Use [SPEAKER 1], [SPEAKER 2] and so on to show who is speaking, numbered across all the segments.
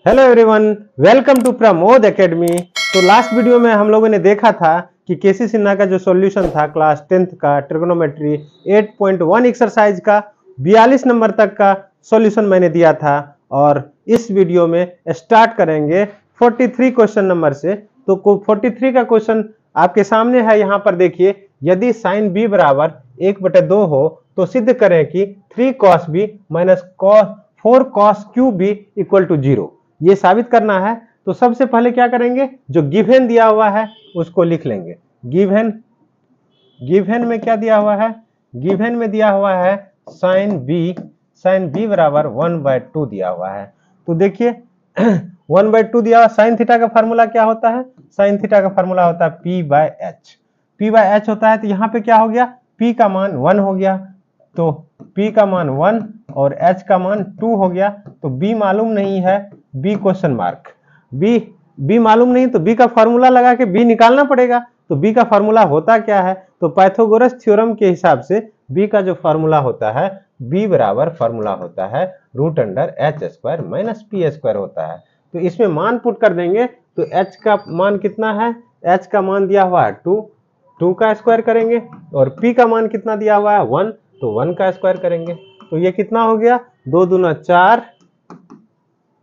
[SPEAKER 1] Hello everyone, welcome to Pramod academy. तो last video में हम लोगों ने देखा था कि केसी सिन्हा का जो सॉल्यूशन था क्लास 10th का ट्रिगोनोमेट्री 8.1 एक्सरसाइज का 42 नंबर तक का सॉल्यूशन मैंने दिया था और इस वीडियो में स्टार्ट करेंगे 43 क्वेश्चन नंबर से। तो 43 का क्वेश्चन आपके सामने है, यहाँ पर देखिए। यदि साइन बी बराबर 1/2 हो तो सिद्ध करें कि 3 cos b minus 4 cos cube b equal to 0। ये साबित करना है। तो सबसे पहले क्या करेंगे, जो गिवन दिया हुआ है उसको लिख लेंगे। गिवन में क्या दिया हुआ है? गिवन में दिया हुआ है साइन बी बराबर 1/2 दिया हुआ है। तो देखिए 1/2 दिया हुआ। साइन थीटा का फार्मूला क्या होता है? साइन थीटा का फार्मूला होता है P/H होता है। तो यहाँ पे क्या हो गया? P का मान 1 हो गया, तो P का मान 1 और H का मान 2 हो गया। तो B मालूम नहीं है, B क्वेश्चन मार्क। B मालूम नहीं तो B का फार्मूला लगा के B निकालना पड़ेगा। तो B का फार्मूला होता क्या है? तो पाइथागोरस थ्योरम के हिसाब से B का जो फार्मूला होता है, B बराबर फार्मूला होता है √h² माइनस p² होता है। तो इसमें मान पुट कर देंगे तो H का मान कितना है? H का मान दिया हुआ है 2 का स्क्वायर करेंगे और P का मान कितना दिया हुआ है 1, तो 1 का स्क्वायर करेंगे। तो ये कितना हो गया? 2 दूना 4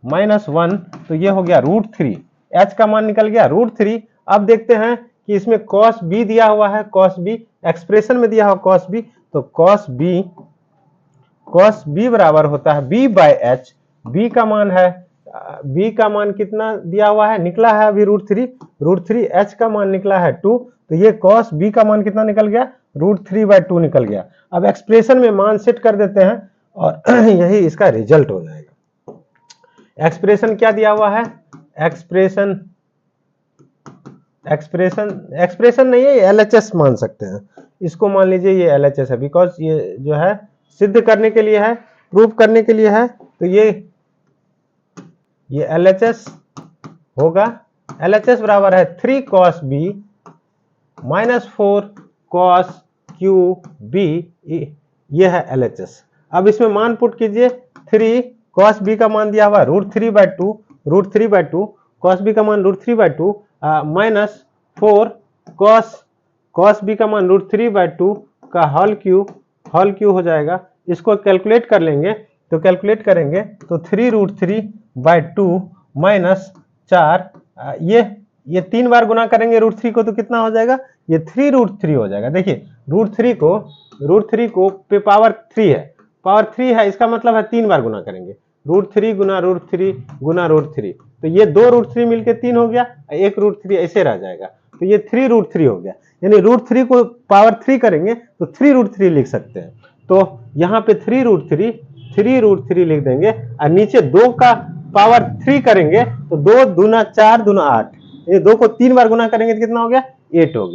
[SPEAKER 1] माइनस 1, तो ये हो गया √3। H का मान निकल गया √3। अब देखते हैं कि इसमें cos b दिया हुआ है, cos b एक्सप्रेशन में दिया हुआ cos b, तो cos b बराबर होता है B/H। b का मान है, b का मान कितना दिया हुआ है? निकला है अभी √3। H का मान निकला है 2, तो ये cos b का मान कितना निकल गया? √3/2 निकल गया। अब एक्सप्रेशन में मान सेट कर देते हैं और यही इसका रिजल्ट हो जाएगा। एक्सप्रेशन क्या दिया हुआ है? एक्सप्रेशन नहीं है, ये LHS मान सकते हैं। इसको मान लीजिए ये LHS है, बिकॉज ये जो है सिद्ध करने के लिए है, प्रूव करने के लिए है। तो ये LHS होगा। LHS बराबर है 3 cos b minus 4 cos cube b, ये है LHS। अब इसमें मान पुट कीजिए। 3 cos b का मान दिया हुआ √3/2 cos b का मान √3/2 माइनस 4 cos b का मान √3/2 का होल क्यू हो जाएगा। इसको कैलकुलेट कर लेंगे, तो कैलकुलेट करेंगे तो 3√3/2 माइनस 4, ये 3 बार गुना करेंगे √3 को, तो कितना हो जाएगा? ये 3√3 हो जाएगा। देखिए √3 को पे पावर 3 है, इसका मतलब है 3 बार गुना करेंगे। √3 गुना √3 गुना √3, तो ये 2 √3 मिलके 3 हो गया, एक √3 ऐसे रह जाएगा। तो ये 3√3 हो गया, यानी √3 को पावर 3 करेंगे तो 3√3 लिख सकते हैं। तो यहाँ पे 3√3 लिख देंगे और नीचे 2 का पावर 3 करेंगे तो 2 दूना 4 दूना 8, ये 2 को 3 बार गुना करेंगे तो कितना हो गया? 8 हो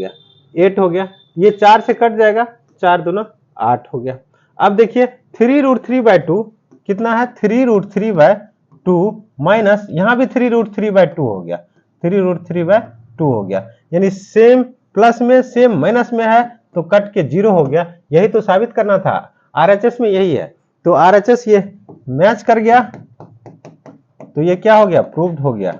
[SPEAKER 1] गया। ये 4 से कट जाएगा, 4 दूना 8 हो गया। अब देखिए 3√3/2 कितना है? 3√3/2 माइनस यहाँ भी 3√3/2 हो गया, 3√3/2 हो गया। यानी सेम प्लस में सेम माइनस में है तो कट के 0 हो गया। यही तो साबित करना था, RHS में यही है। तो RHS ये मैच कर गया, तो ये क्या हो गया? प्रूव्ड हो गया।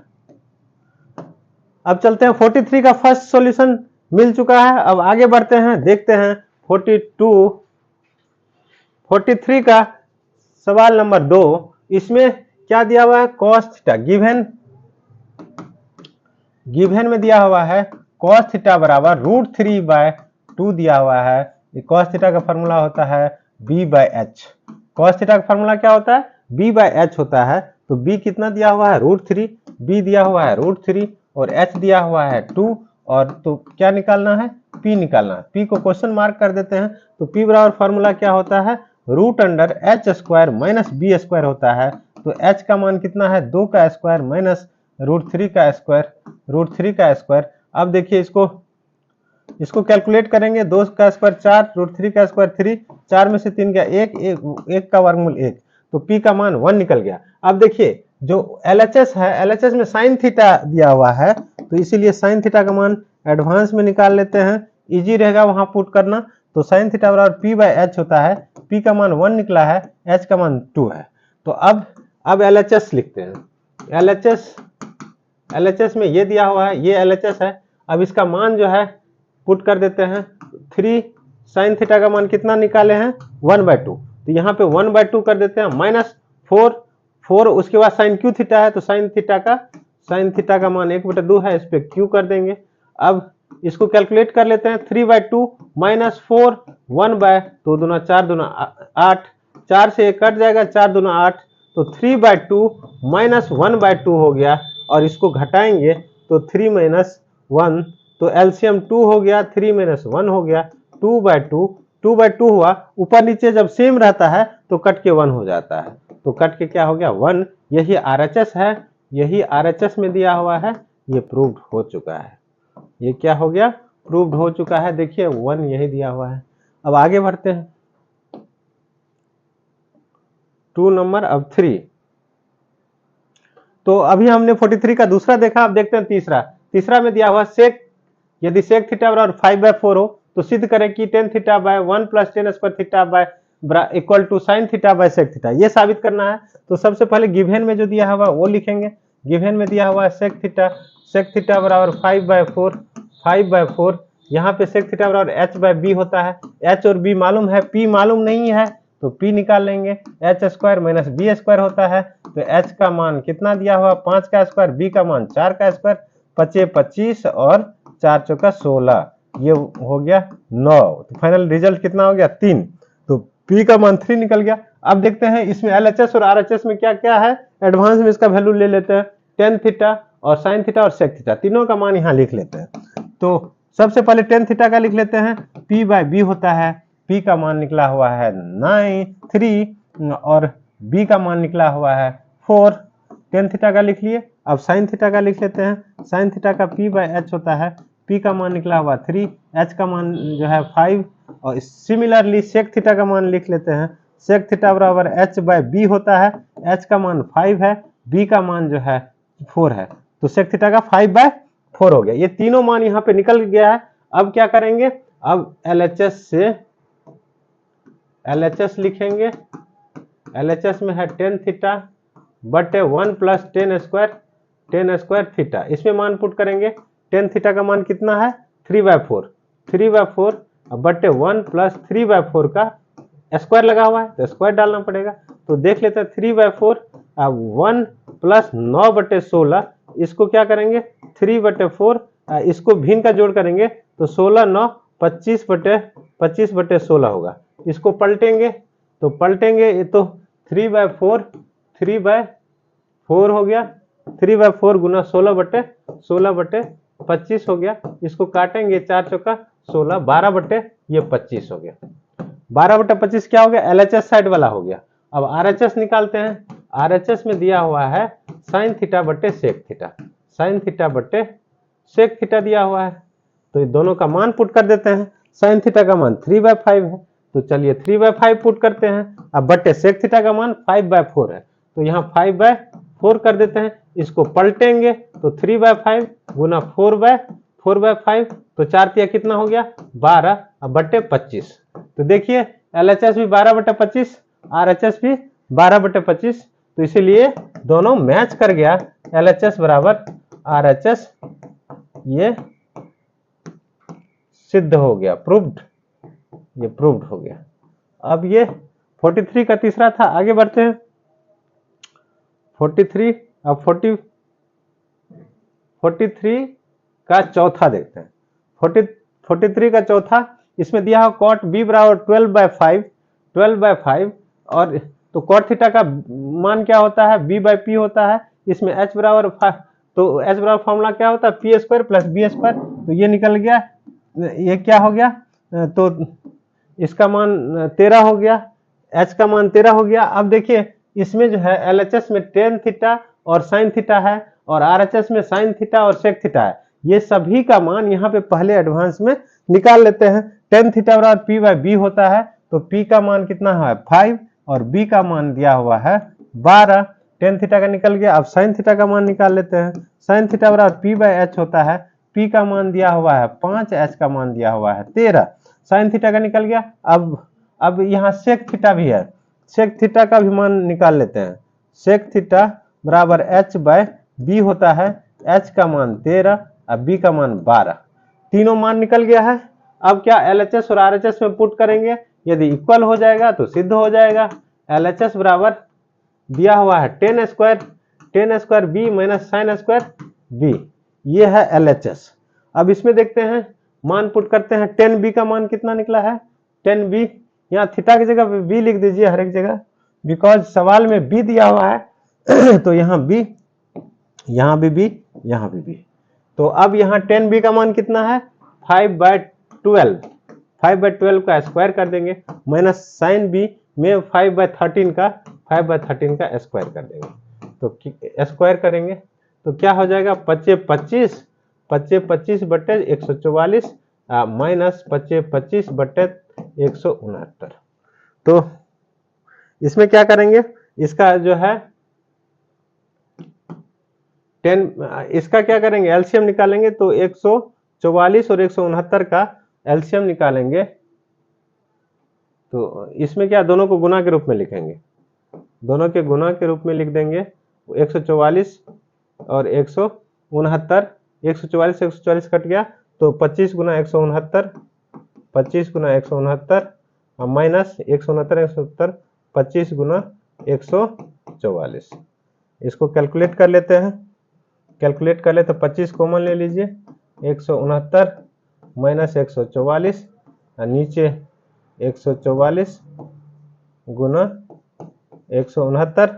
[SPEAKER 1] अब चलते हैं 43 का फर्स्ट सॉल्यूशन मिल चुका है। अब आगे बढ़ते हैं, देखते हैं 43 का सवाल नंबर 2। इसमें क्या दिया हुआ है? cos थीटा गिवन में दिया हुआ है cos थीटा बराबर √3/2 दिया हुआ है। cos थीटा का फार्मूला होता है B/H। cos थीटा का फार्मूला क्या होता है? B/H होता है। तो B कितना दिया हुआ है? √3, B दिया हुआ है √3 और H दिया हुआ है 2, और तो क्या निकालना है? P निकालना है। P को क्वेश्चन मार्क कर देते हैं। तो P बराबर फार्मूला क्या होता है? √h² माइनस b² होता है। तो H का मान कितना है? 2 का स्क्वायर माइनस √3 का स्क्वायर। अब देखिए इसको कैलकुलेट करेंगे। 2 का स्क्वायर 4, √3 का स्क्वायर 3, 4 में से 3 गया 1 का वर्गमूल 1, तो P का मान 1 निकल गया। अब देखिए जो LHS है, LHS में साइन थीटा दिया हुआ है, तो इसीलिए साइन थीटा का मान एडवांस में निकाल लेते हैं, इजी रहेगा वहां पुट करना। तो साइन थीटा बराबर P/H होता है। P का मान 1 निकला है, H का मान 2 है। तो अब LHS लिखते हैं। LHS में ये दिया हुआ है, ये LHS है। अब इसका मान जो है पुट कर देते हैं। 3 साइन थीटा का मान कितना निकाले हैं 1/2, तो यहाँ पे 1/2 कर देते हैं माइनस 4 उसके बाद साइन क्यू थीटा है, तो साइन थीटा का मान 1/2 है, इस पे क्यू कर देंगे। अब इसको कैलकुलेट कर लेते हैं। 3/2 माइनस 4 1/2 दूना 4 दूना 8, 4 से 1 कट जाएगा, 4 दूना 8, तो 3/2 माइनस 1/2 हो गया। और इसको घटाएंगे तो 3 माइनस 1, तो एलसीएम 2 हो गया, 3 माइनस 1 हो गया, 2/2 हुआ। ऊपर नीचे जब सेम रहता है तो कट के 1 हो जाता है, तो कट के क्या हो गया 1। यही आरएचएस है, यही आरएचएस में दिया हुआ है, ये प्रूव्ड हो चुका है। ये क्या हो गया प्रूव्ड हो चुका है। देखिए 1 यही दिया हुआ है। अब आगे बढ़ते हैं 2 नंबर। अब 3, तो अभी हमने 43 का दूसरा देखा, अब देखते हैं तीसरा में दिया हुआ सेक, यदि सेक थीटा बराबर 5/4 हो तो सिद्ध करें कि tan theta by 1 plus tan square theta by equal to sine theta by sec theta. ये साबित करना है। तो सबसे पहले गिवन में जो दिया हुआ वो लिखेंगे। गिवन में दिया हुआ है सेक थीटा बराबर 5/4। यहाँ पे सेक थीटा बराबर h/b होता है। h और b मालूम है, p मालूम नहीं है, तो p निकाल लेंगे। h square minus b square होता है, तो h का मान कितना दिया हुआ 5 का स्क्वायर, b का मान 4 का स्क्वायर, 25 और 4 चौका 16, ये हो गया 9। तो फाइनल रिजल्ट कितना हो गया 3, तो p का मान 3 निकल गया। अब देखते हैं इसमें LHS और RHS में क्या क्या है, एडवांस में इसका वैल्यू ले लेते हैं। tan थीटा और साइन थीटा और सेक थीटा तीनों का मान यहाँ लिख लेते हैं। तो सबसे पहले tan थीटा का लिख लेते हैं, p/b होता है, p का मान निकला हुआ है 3 और b का मान निकला हुआ है 4। tan थीटा का लिख लिए। अब साइन थीटा का लिख लेते हैं। साइन थीटा का p/h होता है, p का मान निकला हुआ 3, h का मान जो है 5। और सिमिलरली सेक थीटा का मान लिख लेते हैं। सेक थीटा बराबर h/b होता है, h का मान 5 है, b का मान जो है 4 है, तो सेक थीटा का 5/4 हो गया। ये तीनों मान यहाँ पे निकल गया है। अब क्या करेंगे, अब LHS लिखेंगे। LHS में है tan थीटा बटे 1 प्लस tan स्क्वायर थीटा, इसमें मान पुट करेंगे। tan थीटा का मान कितना है 3/4 बटे 1 प्लस 3/4 का स्क्वायर लगा हुआ है, तो स्क्वायर डालना पड़ेगा। तो देख लेते हैं 3/4, अब 1 प्लस 9/16, इसको क्या करेंगे 3/4, इसको भिन्न का जोड़ करेंगे तो 16 9 25/16 होगा। इसको पलटेंगे तो ये तो 3/4 हो गया, 3/4 गुना 16/25 हो गया। इसको काटेंगे 4 चौका 16, 12/25 हो गया। 12/25 क्या हो गया LHS साइड वाला हो गया। अब RHS निकालते हैं। RHS में दिया हुआ है साइन थीटा बटे सेक थीटा, साइन थीटा बटे सेक थीटा दिया हुआ है, तो ये दोनों का मान पुट कर देते हैं। साइन थीटा का मान 3/5 है, तो चलिए 3/5 पुट करते हैं। अब बटे सेक थीटा का मान 5/4 है, तो यहाँ 5/4 कर देते हैं। इसको पलटेंगे तो 3/5 गुना 4/5, तो 4 तिया कितना हो गया 12 बटे 25। तो देखिए LHS भी 12/25, RHS भी 12/25, तो इसीलिए दोनों मैच कर गया। LHS बराबर RHS, ये सिद्ध हो गया, प्रूव्ड, ये प्रूव्ड हो गया। अब ये 43 का तीसरा था। आगे बढ़ते हैं 43। अब 43 का चौथा देखते हैं। 43 का चौथा, इसमें दिया हो cot b बराबर 12/5 और तो cot थीटा का मान क्या होता है b/p होता है। इसमें h बराबर, तो h बराबर फॉर्मूला क्या होता है p square plus b square, तो ये निकल गया। ये क्या हो गया, तो इसका मान 13 हो गया, h का मान 13 हो गया। अब देखिए इसमें जो है LHS में tan थीटा और साइन थीटा है और RHS में साइन थीटा और सेक थीटा है। ये सभी का मान यहाँ पे पहले एडवांस में निकाल लेते हैं। tan थीटा बराबर p/b होता है, तो p का मान कितना है 5 और b का मान दिया हुआ है 12। tan थीटा का निकल गया। अब साइन थीटा का मान निकाल लेते हैं। साइन थीटा बराबर p/h होता है, p का मान दिया हुआ है 5, h का मान दिया हुआ है 13। साइन थीटा का निकल गया। अब यहाँ सेक थीटा भी है, सेक थीटा का भी मान निकाल लेते हैं। सेक थीटा बराबर h बाय b होता है। h का मान 13 और b का मान 12, तीनों मान निकल गया है। अब क्या LHS और RHS में पुट करेंगे, यदि इक्वल हो जाएगा तो सिद्ध हो जाएगा। LHS बराबर दिया हुआ है tan square b minus sine square b, ये है LHS। अब इसमें देखते हैं, मान पुट करते हैं। tan b का मान कितना निकला है, tan b, यहाँ थीटा की जगह पे b लिख दीजिए हर एक जगह, बिकॉज सवाल में b दिया हुआ है तो यहाँ b, यहाँ भी b, यहाँ भी b। तो अब यहाँ tan b का मान कितना है, 5/12, 5/12 का स्क्वायर कर देंगे, माइनस साइन b में 5/13 का स्क्वायर कर देंगे। तो स्क्वायर करेंगे तो क्या हो जाएगा, 25 बटे 144 माइनस 25 बटे 169। तो इसमें क्या करेंगे, इसका जो है 10, इसका क्या करेंगे, एलसीएम निकालेंगे। तो 144 और 169 का एलसीएम निकालेंगे तो इसमें क्या, दोनों को गुना के रूप में लिखेंगे, दोनों के गुना के रूप में लिख देंगे। 144 और 169, 144 से 144 कट गया तो 25 गुना 169, 25 गुना 169 माइनस 169, 25 गुना 144। इसको कैलकुलेट कर लेते हैं, कैलकुलेट कर ले तो 25 कॉमन ले लीजिए, 169 माइनस 144 और नीचे 144 गुना 169,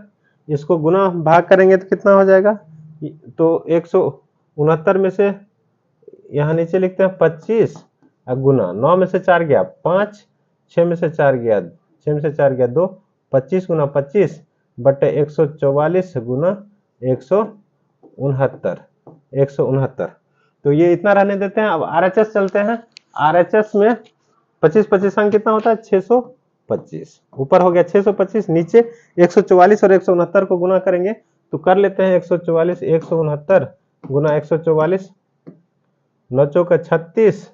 [SPEAKER 1] इसको गुना भाग करेंगे तो कितना हो जाएगा, तो 169 में से यहाँ नीचे लिखते हैं 25 और गुना 9 में से 4 गया 5, 6 में से 4 गया 6 में से 4 गया 2, 25 गुना 25 बटे 144 गुना 169। तो ये इतना रहने देते हैं। अब RHS चलते हैं। RHS में 25 अंक कितना होता है, 625, ऊपर हो गया 625, नीचे 144 और 169 को गुना करेंगे तो कर लेते हैं 144 169 गुना 144, 9 चौका 36,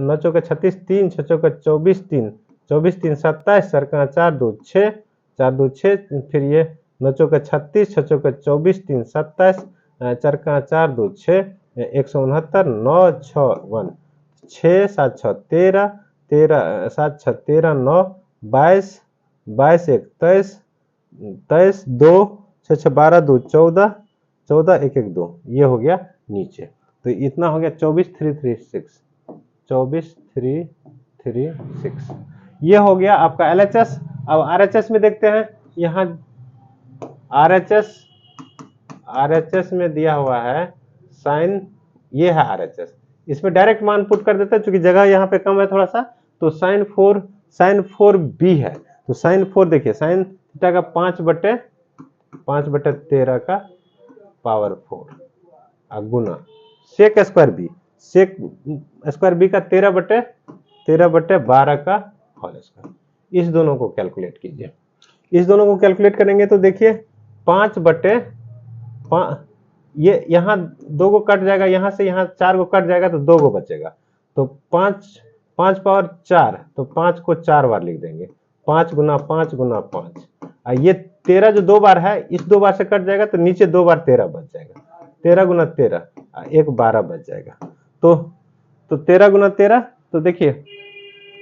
[SPEAKER 1] 9 चौका 36, 3 6 चौका 24, 3 24 3 27, 4 का 4 2 6, 4 2 6, फिर ये 9 चौका 36, 6 चौका 24, 3 27, 4 का 4 2 6, 169, 9 6 1 6 7 6 13, 13 7 6 13, 9 22, 22 1 23, 23 2 6 6 12 2 14, 14 1 1 2, ये हो गया नीचे। तो इतना हो गया 24,336, 24,336, ये हो गया आपका LHS। अब RHS में देखते हैं, यहाँ RHS में दिया हुआ है साइन, ये है RHS, इसमें डायरेक्ट मान पुट कर देते हैं, चूंकि जगह यहाँ पे कम है थोड़ा सा। तो साइन 4 b है, तो साइन 4 देखिए, साइन थीटा का 5/13 का पावर 4 गुना sec square b, sec square b का 13/12 का होल स्क्वायर। इस दोनों को कैलकुलेट कीजिए, इस दोनों को कैलकुलेट करेंगे तो देखिए 5/5, ये यहाँ 2 को कट जाएगा, यहाँ से यहाँ 4 को कट जाएगा तो 2 को बचेगा। तो 5 पावर 4, तो 5 को 4 बार लिख देंगे, 5 गुना 5 गुना 5। ये 13 जो 2 बार है, इस 2 बार से कट जाएगा तो नीचे 2 बार 13 बच जाएगा, 13 गुना 13 एक 12 बच जाएगा। तो 13 गुना 13, तो देखिए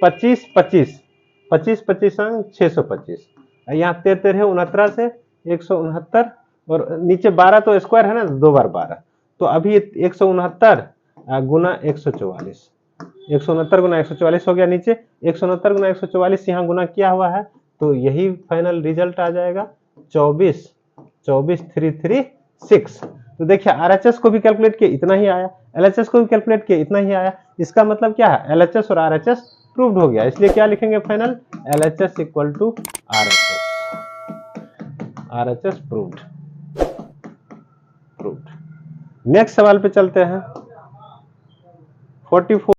[SPEAKER 1] 25 25 25 25 अंक 625, यहाँ 13 है 69 से 169 और नीचे 12 तो स्क्वायर है ना, 2 बार 12, तो अभी 169 गुना 144, 169 गुना 144 हो गया, नीचे 169 गुना 144 यहाँ गुना किया हुआ है, तो यही फाइनल रिजल्ट आ जाएगा 24,336। तो देखिए RHS को भी कैलकुलेट किया, इतना ही आया, LHS को भी कैलकुलेट किया, इतना ही आया। इसका मतलब क्या है, LHS और RHS प्रूव्ड हो गया, इसलिए क्या लिखेंगे final, LHS equal to RHS proved. Next सवाल पे चलते हैं। 44